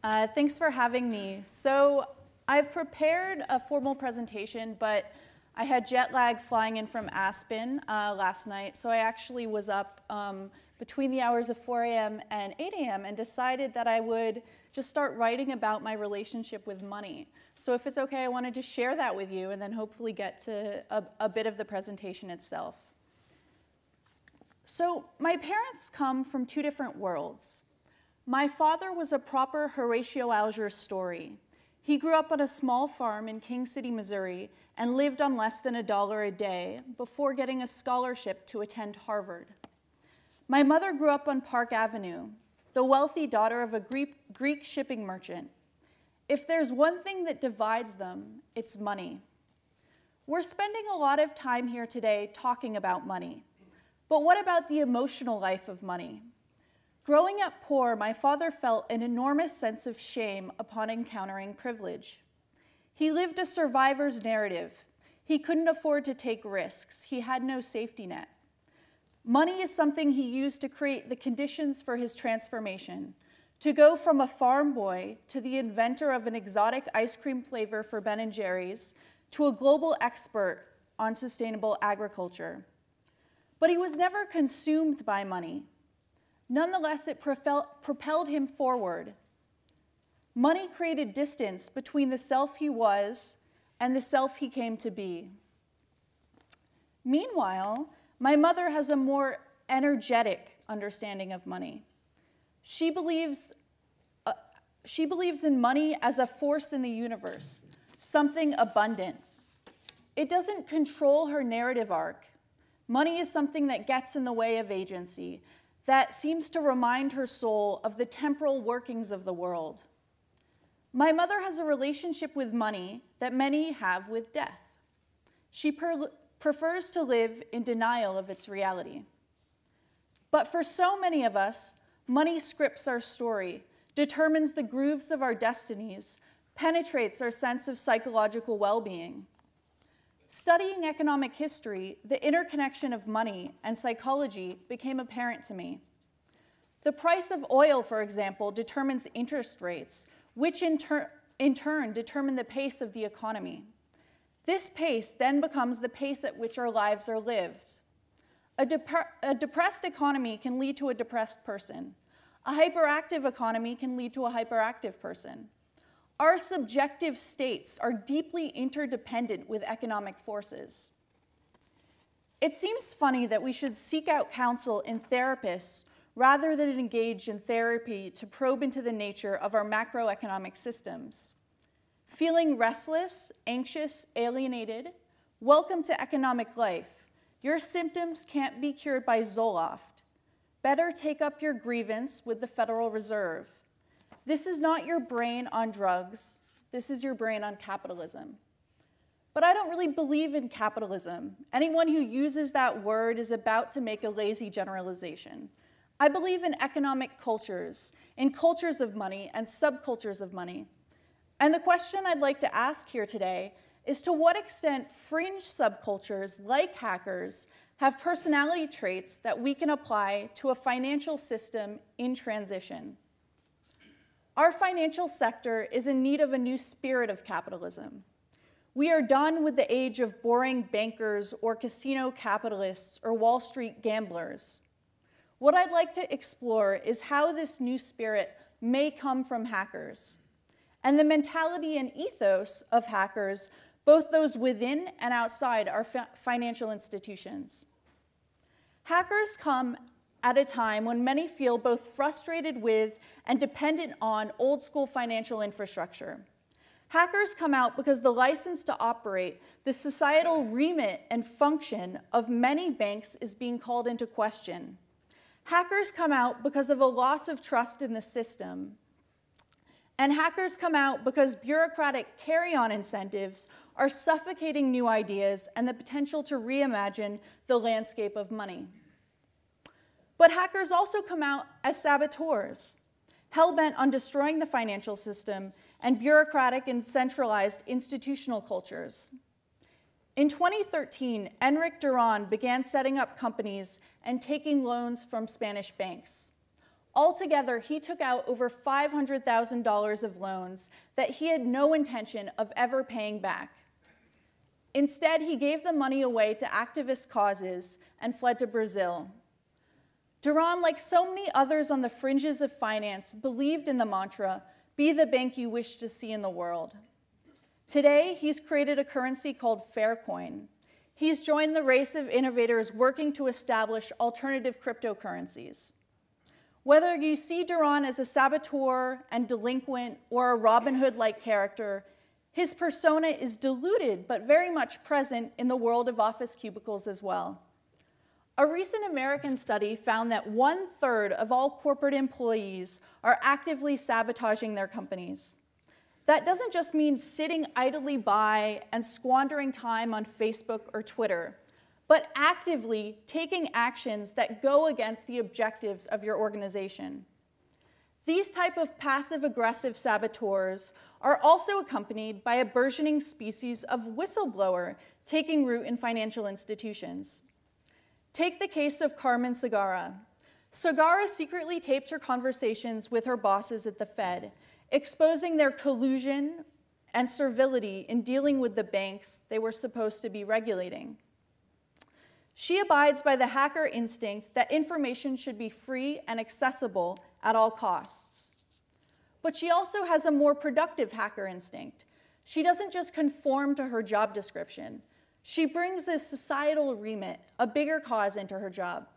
Thanks for having me. So I've prepared a formal presentation, but I had jet lag flying in from Aspen last night, so I actually was up between the hours of 4 a.m. and 8 a.m. and decided that I would just start writing about my relationship with money. So if it's okay, I wanted to share that with you and then hopefully get to a bit of the presentation itself. So my parents come from two different worlds. My father was a proper Horatio Alger story. He grew up on a small farm in King City, Missouri, and lived on less than $1 a day before getting a scholarship to attend Harvard. My mother grew up on Park Avenue, the wealthy daughter of a Greek shipping merchant. If there's one thing that divides them, it's money. We're spending a lot of time here today talking about money. But what about the emotional life of money? Growing up poor, my father felt an enormous sense of shame upon encountering privilege. He lived a survivor's narrative. He couldn't afford to take risks. He had no safety net. Money is something he used to create the conditions for his transformation, to go from a farm boy to the inventor of an exotic ice cream flavor for Ben & Jerry's to a global expert on sustainable agriculture. But he was never consumed by money. Nonetheless, it propelled him forward. Money created distance between the self he was and the self he came to be. Meanwhile, my mother has a more energetic understanding of money. She believes in money as a force in the universe, something abundant. It doesn't control her narrative arc. Money is something that gets in the way of agency, that seems to remind her soul of the temporal workings of the world. My mother has a relationship with money that many have with death. She prefers to live in denial of its reality. But for so many of us, money scripts our story, determines the grooves of our destinies, penetrates our sense of psychological well-being. Studying economic history, the interconnection of money and psychology became apparent to me. The price of oil, for example, determines interest rates, which in turn determine the pace of the economy. This pace then becomes the pace at which our lives are lived. A depressed economy can lead to a depressed person. A hyperactive economy can lead to a hyperactive person. Our subjective states are deeply interdependent with economic forces. It seems funny that we should seek out counsel in therapists rather than engage in therapy to probe into the nature of our macroeconomic systems. Feeling restless, anxious, alienated? Welcome to economic life. Your symptoms can't be cured by Zoloft. Better take up your grievance with the Federal Reserve. This is not your brain on drugs. This is your brain on capitalism. But I don't really believe in capitalism. Anyone who uses that word is about to make a lazy generalization. I believe in economic cultures, in cultures of money and subcultures of money. And the question I'd like to ask here today is to what extent fringe subcultures like hackers have personality traits that we can apply to a financial system in transition. Our financial sector is in need of a new spirit of capitalism. We are done with the age of boring bankers or casino capitalists or Wall Street gamblers. What I'd like to explore is how this new spirit may come from hackers, and the mentality and ethos of hackers, both those within and outside our financial institutions. Hackers come at a time when many feel both frustrated with and dependent on old school financial infrastructure. Hackers come out because the license to operate, the societal remit and function of many banks is being called into question. Hackers come out because of a loss of trust in the system. And hackers come out because bureaucratic carry-on incentives are suffocating new ideas and the potential to reimagine the landscape of money. But hackers also come out as saboteurs, hell-bent on destroying the financial system and bureaucratic and centralized institutional cultures. In 2013, Enric Duran began setting up companies and taking loans from Spanish banks. Altogether, he took out over $500,000 of loans that he had no intention of ever paying back. Instead, he gave the money away to activist causes and fled to Brazil. Duran, like so many others on the fringes of finance, believed in the mantra, "Be the bank you wish to see in the world." Today, he's created a currency called Faircoin. He's joined the race of innovators working to establish alternative cryptocurrencies. Whether you see Duran as a saboteur and delinquent or a Robin Hood-like character, his persona is diluted but very much present in the world of office cubicles as well. A recent American study found that 1/3 of all corporate employees are actively sabotaging their companies. That doesn't just mean sitting idly by and squandering time on Facebook or Twitter, but actively taking actions that go against the objectives of your organization. These type of passive-aggressive saboteurs are also accompanied by a burgeoning species of whistleblower taking root in financial institutions. Take the case of Carmen Segarra. Segarra secretly taped her conversations with her bosses at the Fed, exposing their collusion and servility in dealing with the banks they were supposed to be regulating. She abides by the hacker instinct that information should be free and accessible at all costs. But she also has a more productive hacker instinct. She doesn't just conform to her job description. She brings a societal remit, a bigger cause into her job.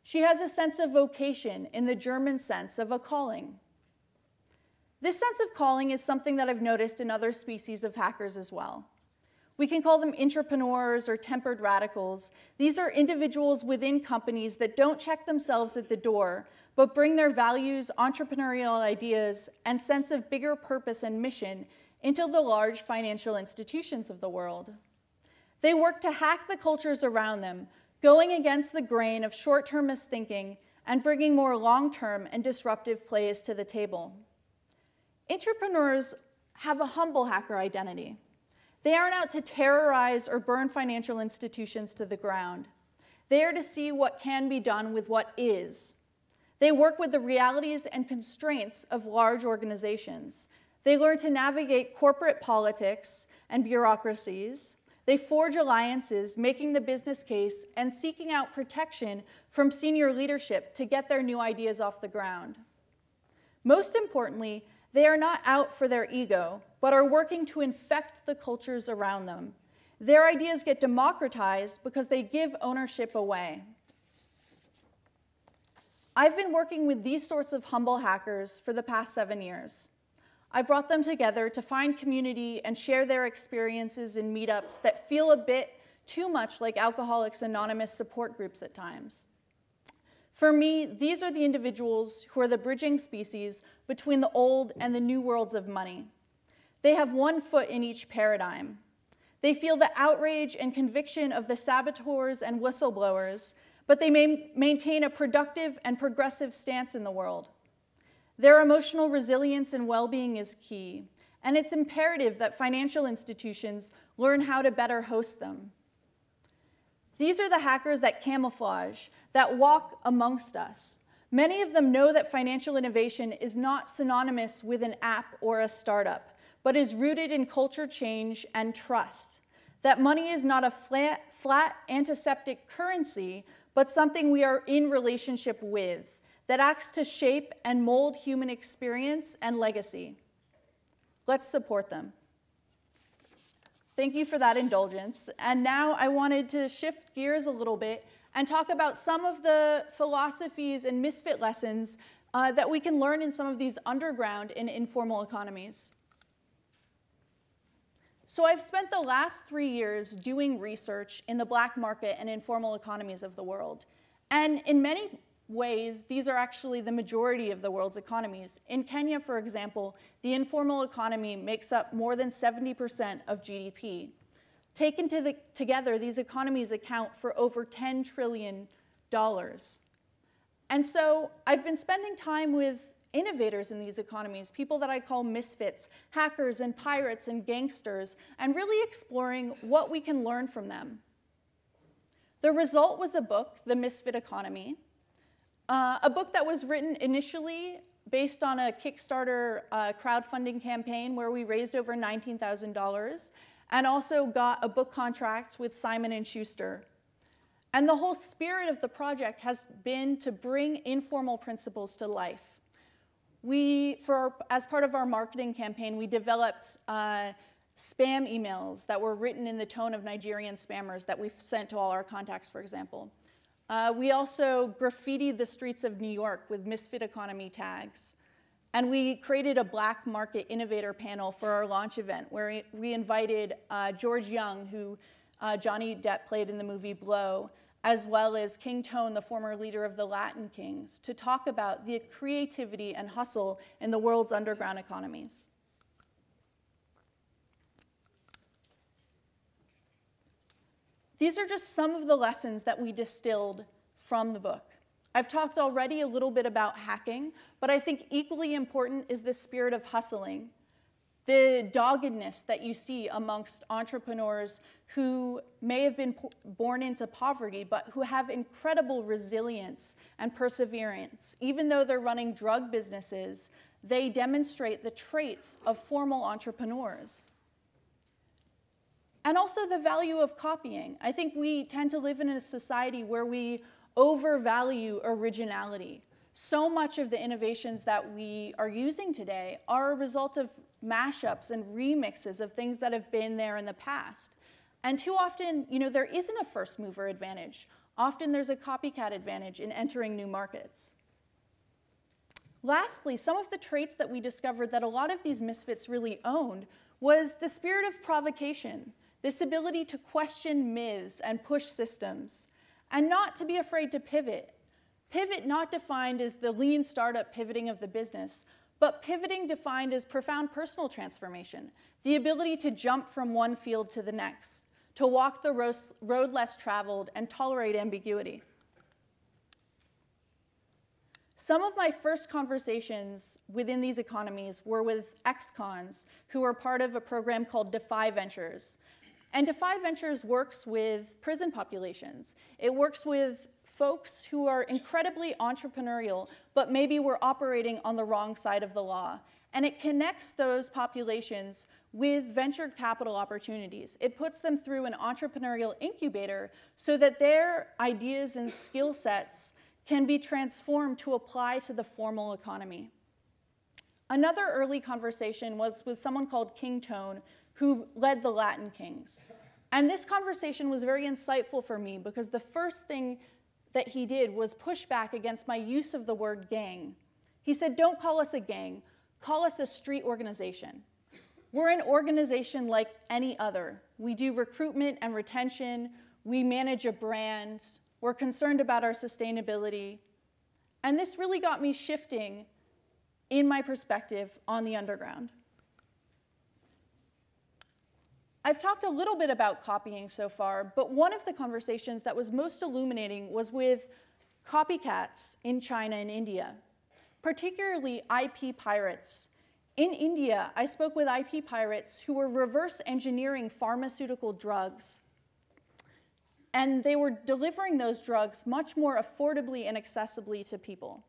She has a sense of vocation in the German sense of a calling. This sense of calling is something that I've noticed in other species of hackers as well. We can call them entrepreneurs or tempered radicals. These are individuals within companies that don't check themselves at the door, but bring their values, entrepreneurial ideas, and sense of bigger purpose and mission into the large financial institutions of the world. They work to hack the cultures around them, going against the grain of short-termist thinking and bringing more long-term and disruptive plays to the table. Entrepreneurs have a humble hacker identity. They aren't out to terrorize or burn financial institutions to the ground. They are to see what can be done with what is. They work with the realities and constraints of large organizations. They learn to navigate corporate politics and bureaucracies. They forge alliances, making the business case and seeking out protection from senior leadership to get their new ideas off the ground. Most importantly, they are not out for their ego, but are working to infect the cultures around them. Their ideas get democratized because they give ownership away. I've been working with these sorts of humble hackers for the past 7 years. I brought them together to find community and share their experiences in meetups that feel a bit too much like Alcoholics Anonymous support groups at times. For me, these are the individuals who are the bridging species between the old and the new worlds of money. They have one foot in each paradigm. They feel the outrage and conviction of the saboteurs and whistleblowers, but they maintain a productive and progressive stance in the world. Their emotional resilience and well-being is key, and it's imperative that financial institutions learn how to better host them. These are the hackers that camouflage, that walk amongst us. Many of them know that financial innovation is not synonymous with an app or a startup, but is rooted in culture change and trust. That money is not a flat antiseptic currency, but something we are in relationship with, that acts to shape and mold human experience and legacy. Let's support them. Thank you for that indulgence. And now I wanted to shift gears a little bit and talk about some of the philosophies and misfit lessons that we can learn in some of these underground and informal economies. So I've spent the last 3 years doing research in the black market and informal economies of the world. And in many ways, these are actually the majority of the world's economies. In Kenya, for example, the informal economy makes up more than 70% of GDP. Taken together, these economies account for over $10 trillion. And so I've been spending time with innovators in these economies, people that I call misfits, hackers and pirates and gangsters, and really exploring what we can learn from them. The result was a book, The Misfit Economy. A book that was written initially based on a Kickstarter crowdfunding campaign where we raised over $19,000 and also got a book contract with Simon & Schuster. And the whole spirit of the project has been to bring informal principles to life. As part of our marketing campaign, we developed spam emails that were written in the tone of Nigerian spammers that we've sent to all our contacts, for example. We also graffitied the streets of New York with Misfit Economy tags. And we created a black market innovator panel for our launch event where we invited George Young, who Johnny Depp played in the movie Blow, as well as King Tone, the former leader of the Latin Kings, to talk about the creativity and hustle in the world's underground economies. These are just some of the lessons that we distilled from the book. I've talked already a little bit about hacking, but I think equally important is the spirit of hustling, the doggedness that you see amongst entrepreneurs who may have been born into poverty, but who have incredible resilience and perseverance. Even though they're running drug businesses, they demonstrate the traits of formal entrepreneurs. And also the value of copying. I think we tend to live in a society where we overvalue originality. So much of the innovations that we are using today are a result of mashups and remixes of things that have been there in the past. And too often, there isn't a first mover advantage. Often there's a copycat advantage in entering new markets. Lastly, some of the traits that we discovered that a lot of these misfits really owned was the spirit of provocation, this ability to question myths and push systems, and not to be afraid to pivot. Pivot not defined as the lean startup pivoting of the business, but pivoting defined as profound personal transformation, the ability to jump from one field to the next, to walk the road less traveled and tolerate ambiguity. Some of my first conversations within these economies were with ex-cons who were part of a program called Defy Ventures. And Defy Ventures works with prison populations. It works with folks who are incredibly entrepreneurial, but maybe were operating on the wrong side of the law. And it connects those populations with venture capital opportunities. It puts them through an entrepreneurial incubator so that their ideas and skill sets can be transformed to apply to the formal economy. Another early conversation was with someone called King Tone, who led the Latin Kings. And this conversation was very insightful for me because the first thing that he did was push back against my use of the word gang. He said, don't call us a gang, call us a street organization. We're an organization like any other. We do recruitment and retention, we manage a brand, we're concerned about our sustainability. And this really got me shifting in my perspective on the underground. I've talked a little bit about copying so far, but one of the conversations that was most illuminating was with copycats in China and India, particularly IP pirates. In India, I spoke with IP pirates who were reverse engineering pharmaceutical drugs, and they were delivering those drugs much more affordably and accessibly to people.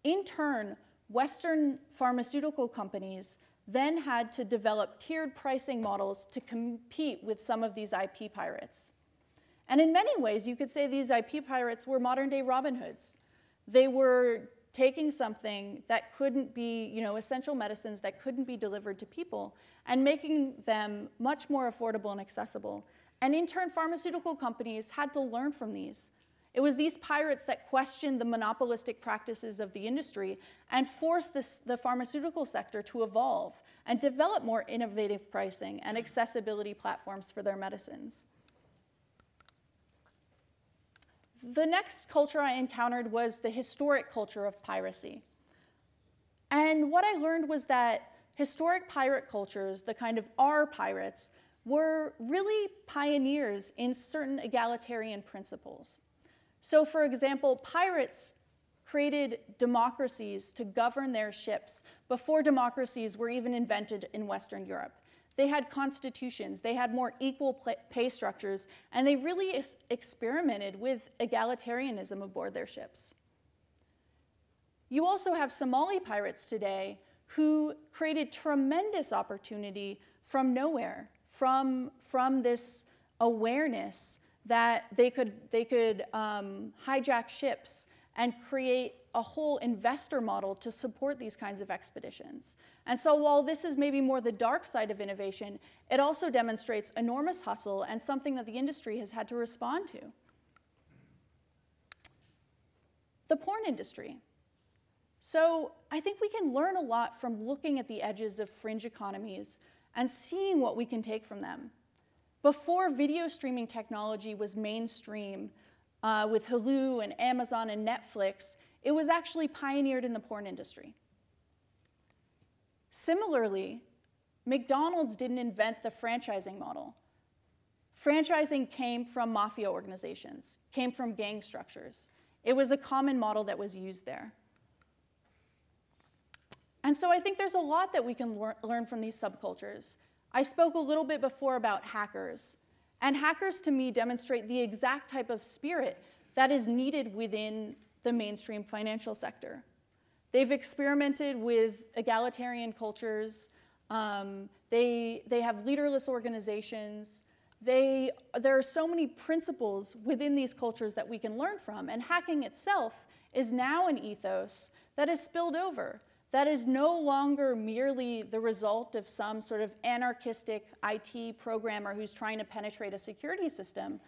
In turn, Western pharmaceutical companies then had to develop tiered pricing models to compete with some of these IP pirates. And in many ways, you could say these IP pirates were modern-day Robin Hoods. They were taking something that couldn't be, essential medicines that couldn't be delivered to people and making them much more affordable and accessible. And in turn, pharmaceutical companies had to learn from these. It was these pirates that questioned the monopolistic practices of the industry and forced the pharmaceutical sector to evolve and develop more innovative pricing and accessibility platforms for their medicines. The next culture I encountered was the historic culture of piracy. And what I learned was that historic pirate cultures, the kind of our pirates, were really pioneers in certain egalitarian principles. So for example, pirates created democracies to govern their ships before democracies were even invented in Western Europe. They had constitutions, they had more equal pay structures, and they really experimented with egalitarianism aboard their ships. You also have Somali pirates today who created tremendous opportunity from nowhere, from this awareness that they could hijack ships and create a whole investor model to support these kinds of expeditions. And so while this is maybe more the dark side of innovation, it also demonstrates enormous hustle and something that the industry has had to respond to. The porn industry. So I think we can learn a lot from looking at the edges of fringe economies and seeing what we can take from them. Before video streaming technology was mainstream, with Hulu and Amazon and Netflix, it was actually pioneered in the porn industry. Similarly, McDonald's didn't invent the franchising model. Franchising came from mafia organizations, came from gang structures. It was a common model that was used there. And so I think there's a lot that we can learn from these subcultures. I spoke a little bit before about hackers. And hackers, to me, demonstrate the exact type of spirit that is needed within the mainstream financial sector. They've experimented with egalitarian cultures. They have leaderless organizations. There are so many principles within these cultures that we can learn from. And hacking itself is now an ethos that is spilled over, that is no longer merely the result of some sort of anarchistic IT programmer who's trying to penetrate a security system,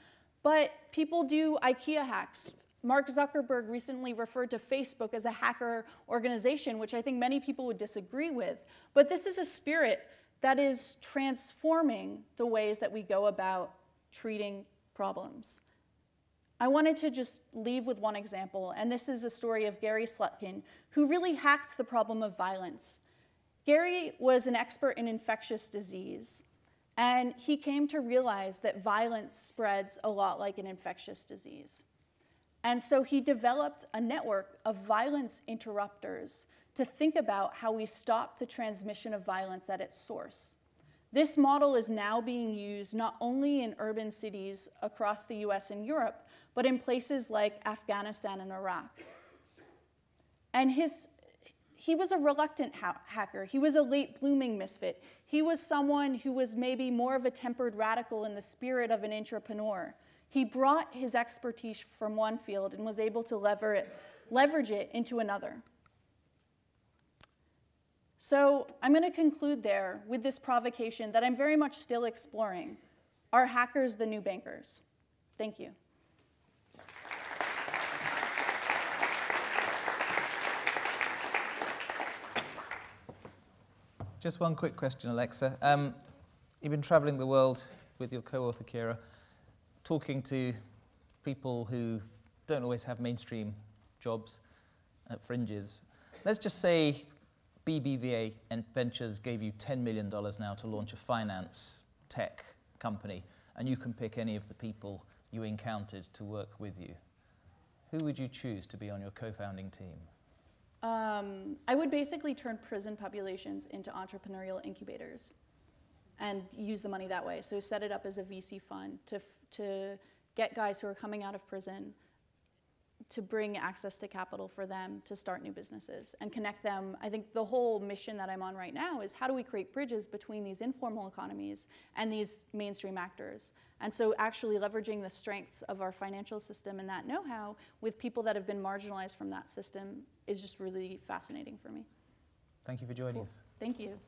but people do IKEA hacks. Mark Zuckerberg recently referred to Facebook as a hacker organization, which I think many people would disagree with. But this is a spirit that is transforming the ways that we go about treating problems. I wanted to just leave with one example, and this is a story of Gary Slutkin, who really hacked the problem of violence. Gary was an expert in infectious disease, and he came to realize that violence spreads a lot like an infectious disease. And so he developed a network of violence interrupters to think about how we stop the transmission of violence at its source. This model is now being used not only in urban cities across the US and Europe, but in places like Afghanistan and Iraq. And he was a reluctant hacker. He was a late blooming misfit. He was someone who was maybe more of a tempered radical in the spirit of an entrepreneur. He brought his expertise from one field and was able to leverage it into another. So I'm going to conclude there with this provocation that I'm very much still exploring. Are hackers the new bankers? Thank you. Just one quick question, Alexa. You've been traveling the world with your co-author, Kira, talking to people who don't always have mainstream jobs at fringes. Let's just say BBVA and Ventures gave you $10 million now to launch a finance tech company, and you can pick any of the people you encountered to work with you. Who would you choose to be on your co-founding team? I would basically turn prison populations into entrepreneurial incubators and use the money that way. So set it up as a VC fund to get guys who are coming out of prison to bring access to capital for them to start new businesses and connect them. I think the whole mission that I'm on right now is how do we create bridges between these informal economies and these mainstream actors? And so actually leveraging the strengths of our financial system and that know-how with people that have been marginalized from that system is just really fascinating for me. Thank you for joining us. Thank you.